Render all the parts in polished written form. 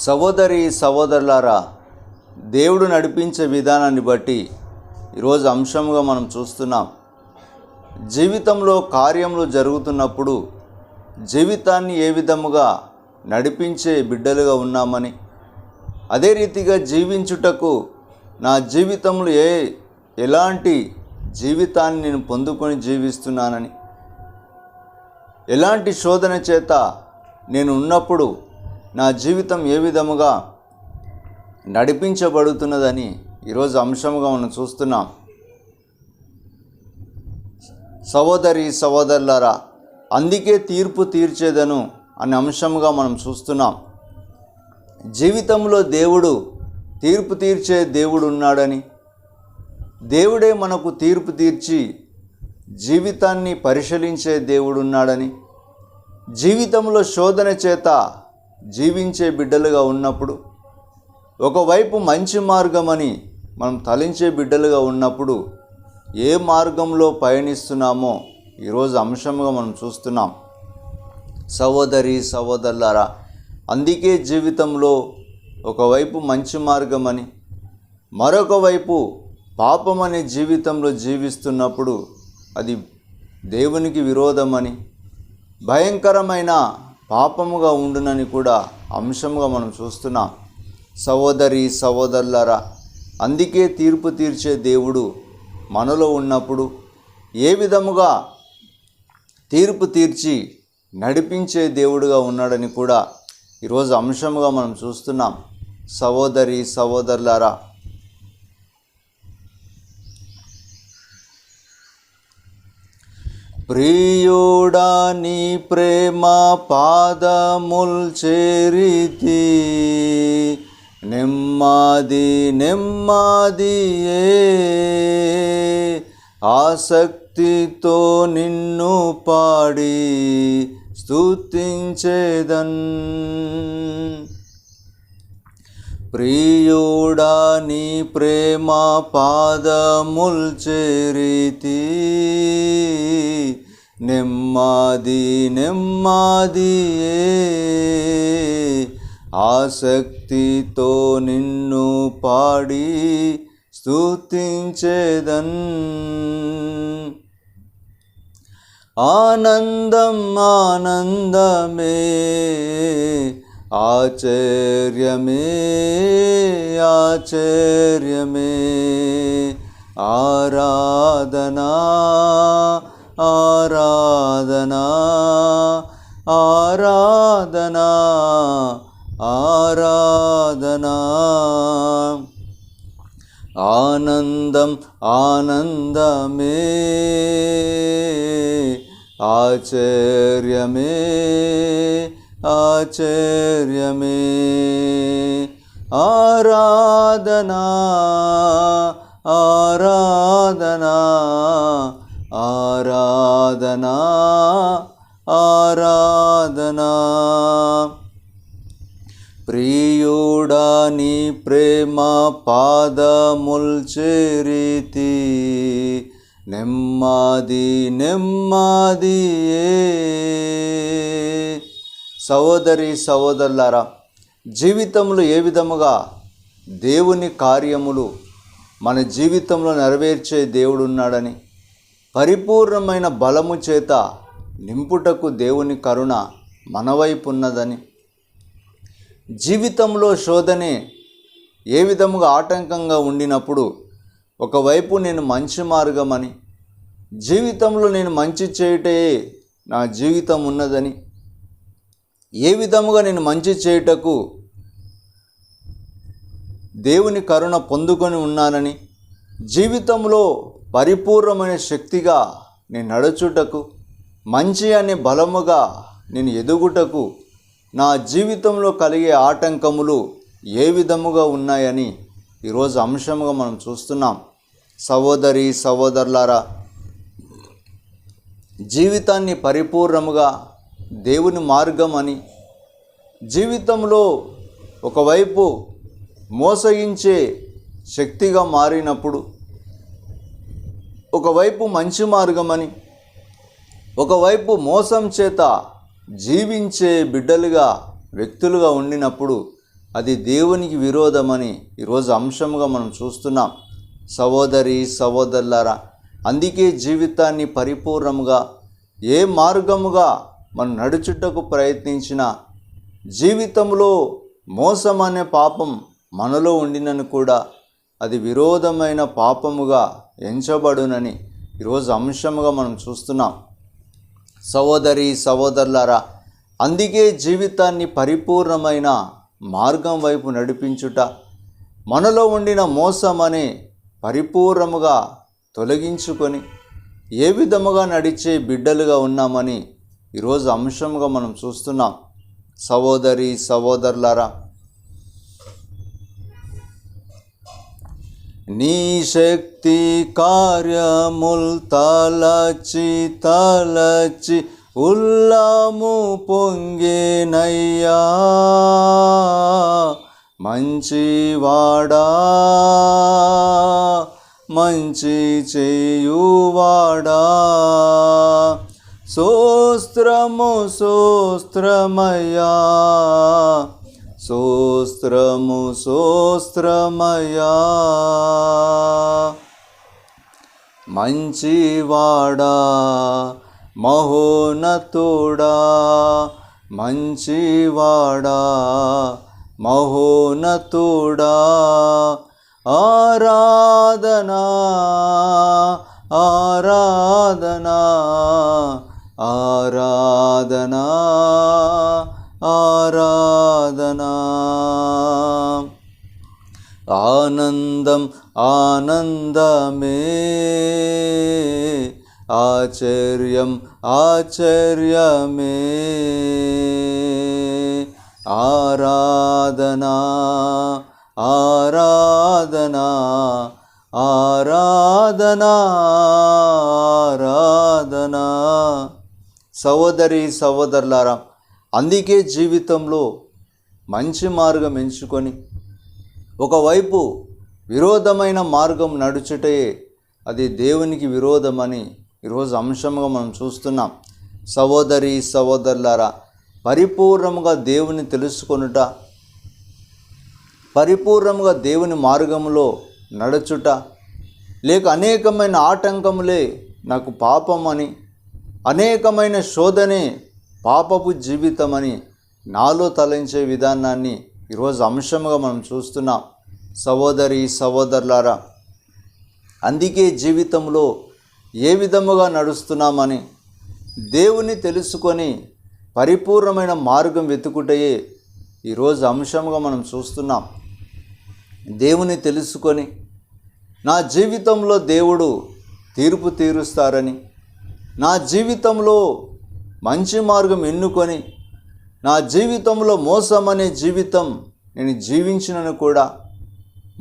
సహోదరి సహోదరులారా, దేవుడు నడిపించే విధానాన్ని బట్టి ఈరోజు అంశంగా మనం చూస్తున్నాం. జీవితంలో కార్యములు జరుగుతున్నప్పుడు జీవితాన్ని ఏ విధముగా నడిపించే బిడ్డలుగా ఉన్నామని, అదే రీతిగా జీవించుటకు నా జీవితంలో ఎలాంటి జీవితాన్ని నేను పొందుకొని జీవిస్తున్నానని, ఎలాంటి శోధన చేత నేను ఉన్నప్పుడు నా జీవితం ఏ విధముగా నడిపించబడుతున్నదని ఈరోజు అంశంగా మనం చూస్తున్నాం. సహోదరి సహోదరులారా, అందుకే తీర్పు తీర్చేదను అనే అంశంగా మనం చూస్తున్నాం. జీవితంలో దేవుడు తీర్పు తీర్చే దేవుడు ఉన్నాడని, దేవుడే మనకు తీర్పు తీర్చి జీవితాన్ని పరిశీలించే దేవుడు ఉన్నాడని, జీవితంలో శోధన చేత జీవించే బిడ్డలుగా ఉన్నప్పుడు, ఒకవైపు మంచి మార్గమని మనం తలించే బిడ్డలుగా ఉన్నప్పుడు ఏ మార్గంలో పయనిస్తున్నామో ఈరోజు అంశంగా మనం చూస్తున్నాం. సహోదరి సహోదరులారా, అందుకే జీవితంలో ఒకవైపు మంచి మార్గమని, మరొక వైపు పాపమనే జీవితంలో జీవిస్తున్నప్పుడు అది దేవునికి విరోధమని, భయంకరమైన పాపముగా ఉండునని కూడా అంశంగా మనం చూస్తున్నాం. సహోదరి సహోదరులారా, అందుకే తీర్పు తీర్చే దేవుడు మనలో ఉన్నప్పుడు ఏ విధముగా తీర్పు తీర్చి నడిపించే దేవుడుగా ఉన్నాడని కూడా ఈరోజు అంశంగా మనం చూస్తున్నాం. సహోదరి సహోదరులారా, ప్రియుడా నీ ప్రేమ పాదముల్ చేరితి, నెమ్మది నెమ్మదియే ఆసక్తితో నిన్ను పాడి స్తుతించేదన్. ప్రియుడా నీ ప్రేమ పాదముల్ చేరితి, నెమ్మది నెమ్మదియే ఆసక్తితో నిన్ను పాడి స్తుతించేదన్. ఆనందం ఆనందమే ఆశ్చర్యమే ఆశ్చర్యమే ఆరాధనా ఆరాధనా ఆరాధనా ఆరాధనా. ఆనందం ఆనందమే ఆశ్చర్యమే ఆశ్చర్యమే ఆరాధనా ఆరాధనా ఆరాధనా ఆరాధనా. ప్రియుడా నీ ప్రేమ పాదముల్ చేరితి, నెమ్మది నెమ్మదియే. సహోదరి సహోదరులారా, జీవితంలో ఏ విధముగా దేవుని కార్యములు మన జీవితంలో నెరవేర్చే దేవుడు ఉన్నాడని, పరిపూర్ణమైన బలము చేత నింపుటకు దేవుని కరుణ మన వైపు ఉన్నదని, జీవితంలో శోధనే ఏ విధముగా ఆటంకంగా ఉండినప్పుడు ఒకవైపు నేను మంచి మార్గమని, జీవితంలో నేను మంచి చేయుటే నా జీవితం ఉన్నదని, ఏ విధముగా నేను మంచి చేయుటకు దేవుని కరుణ పొందుకొని ఉన్నానని, జీవితంలో పరిపూర్ణమైన శక్తిగా నేను నడుచుటకు, మంచి అనే బలముగా నేను ఎదుగుటకు నా జీవితంలో కలిగే ఆటంకములు ఏ విధముగా ఉన్నాయని ఈరోజు అంశంగా మనం చూస్తున్నాం. సహోదరి సహోదరులారా, జీవితాన్ని పరిపూర్ణముగా దేవుని మార్గం అని, జీవితంలో ఒకవైపు మోసగించే శక్తిగా మారినప్పుడు, ఒకవైపు మంచి మార్గమని, ఒకవైపు మోసం చేత జీవించే బిడ్డలుగా వ్యక్తులుగా ఉండినప్పుడు అది దేవునికి విరోధమని ఈరోజు అంశంగా మనం చూస్తున్నాం. సహోదరి సహోదరులారా, అందుకే జీవితాన్ని పరిపూర్ణంగా ఏ మార్గముగా మనం నడుచుటకు ప్రయత్నించినా జీవితంలో మోసం అనే పాపం మనలో ఉండినను కూడా అది విరోధమైన పాపముగా ఎంచబడునని ఈరోజు అంశముగా మనం చూస్తున్నాం. సహోదరి సహోదరులారా, అందుకే జీవితాన్ని పరిపూర్ణమైన మార్గం వైపు నడిపించుట, మనలో ఉండిన మోసం అనే పరిపూర్ణముగా తొలగించుకొని ఏ విధముగా నడిచే బిడ్డలుగా ఉన్నామని ఈరోజు అంశముగా మనం చూస్తున్నాం. సహోదరి సహోదరులారా, నీ శక్తి కార్యముల్ తలచి ఉల్లాము పొంగేనయ్యా, మంచివాడా మంచి చేయువాడా, స్తోత్రము స్తోత్రమయ్యా, స్తోత్రము స్తోత్రమయ్యా, మంచివాడా మహోన్నతుడా, మంచివాడా మహోన్నతుడా, ఆరాధనా ఆరాధనా ఆరాధనా ఆరాధనా, ఆనందం ఆనందమే, ఆశ్చర్యం ఆశ్చర్యమే, ఆరాధనా ఆరాధనా ఆరాధనా ఆరాధనా. సహోదరి సహోదరులారా, అందుకే జీవితంలో మంచి మార్గం ఎంచుకొని ఒకవైపు విరోధమైన మార్గం నడుచుటే అది దేవునికి విరోధమని ఈరోజు అంశంగా మనం చూస్తున్నాం. సహోదరి సహోదరులారా, పరిపూర్ణముగా దేవుని తెలుసుకొనుట, పరిపూర్ణముగా దేవుని మార్గంలో నడుచుట, లేక అనేకమైన ఆటంకములే నాకు పాపమని, అనేకమైన శోధనే పాపపు జీవితమని నాలో తలంచే విధానాన్ని ఈరోజు అంశంగా మనం చూస్తున్నాం. సహోదరి సహోదరులారా, అందుకే జీవితంలో ఏ విధముగా నడుస్తున్నామని దేవుని తెలుసుకొని పరిపూర్ణమైన మార్గం వెతుకుటయే ఈరోజు అంశంగా మనం చూస్తున్నాం. దేవుని తెలుసుకొని నా జీవితంలో దేవుడు తీర్పు తీరుస్తారని, నా జీవితంలో మంచి మార్గం ఎన్నుకొని నా జీవితంలో మోసం అనే జీవితం నేను జీవించినను కూడా,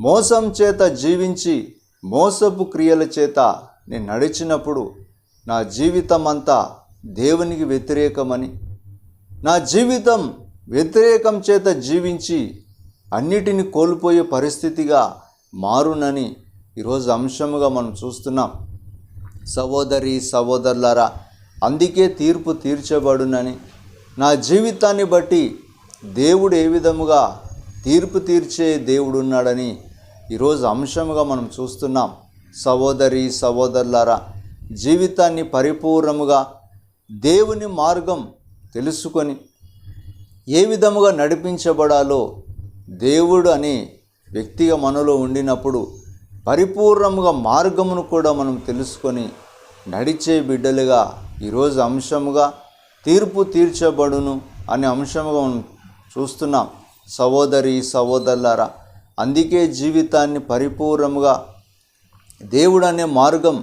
మోసం చేత జీవించి మోసపు క్రియల చేత నేను నడిచినప్పుడు నా జీవితం అంతా దేవునికి వ్యతిరేకమని, నా జీవితం వ్యతిరేకం చేత జీవించి అన్నిటిని కోల్పోయే పరిస్థితిగా మారునని ఈరోజు అంశముగా మనం చూస్తున్నాం. సహోదరి సహోదరులారా, అందుకే తీర్పు తీర్చబడునని, నా జీవితాన్ని బట్టి దేవుడు ఏ విధముగా తీర్పు తీర్చే దేవుడు ఉన్నాడని ఈరోజు అంశముగా మనం చూస్తున్నాం. సహోదరి సహోదరులారా, జీవితాన్ని పరిపూర్ణముగా దేవుని మార్గం తెలుసుకొని ఏ విధముగా నడిపించబడాలో దేవుడు అనే వ్యక్తిగా మనలో ఉండినప్పుడు పరిపూర్ణముగా మార్గమును కూడా మనం తెలుసుకొని నడిచే బిడ్డలుగా ఈరోజు అంశముగా తీర్పు తీర్చబడును అనే అంశముగా మనం చూస్తున్నాం. సహోదరి సహోదరులారా, అందుకే జీవితాన్ని పరిపూర్ణముగా దేవుడు అనే మార్గం,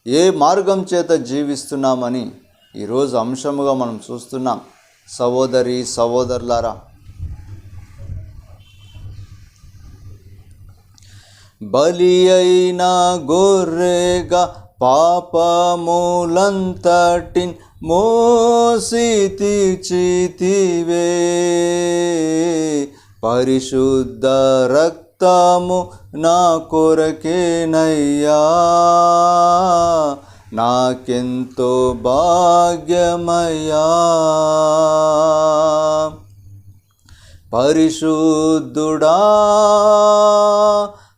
ఏ మార్గం చేత జీవిస్తున్నామని ఈరోజు అంశముగా మనం చూస్తున్నాం. సహోదరి సహోదరులారా, బలి అయిన గొర్రెగా పాపములంతటిన్ మోసి తీర్చితివే, పరిశుద్ధ రక్తము నా కొరకేనయ్యా, నాకెంతో భాగ్యమయ్యా, పరిశుద్ధుడా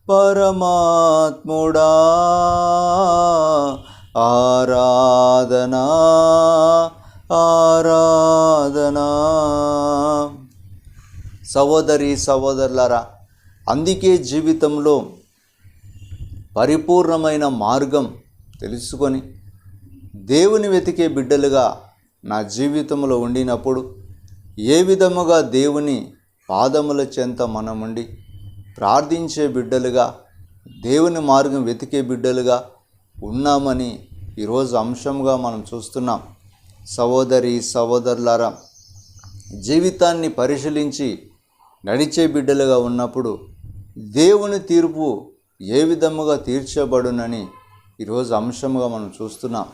పరమాత్ముడా ఆరాధనా ఆరాధనా. సహోదరి సహోదరులారా, అందుకే జీవితంలో పరిపూర్ణమైన మార్గం తెలుసుకొని దేవుని వెతికే బిడ్డలుగా నా జీవితంలో ఉండినప్పుడు ఏ విధముగా దేవుని పాదముల చెంత మనముండి ప్రార్థించే బిడ్డలుగా, దేవుని మార్గం వెతికే బిడ్డలుగా ఉన్నామని ఈరోజు అంశంగా మనం చూస్తున్నాం. సహోదరి సహోదరులారా, జీవితాన్ని పరిశీలించి నడిచే బిడ్డలుగా ఉన్నప్పుడు దేవుని తీర్పు ఏ విధముగా తీర్చబడునని ఈరోజు అంశంగా మనం చూస్తున్నాం.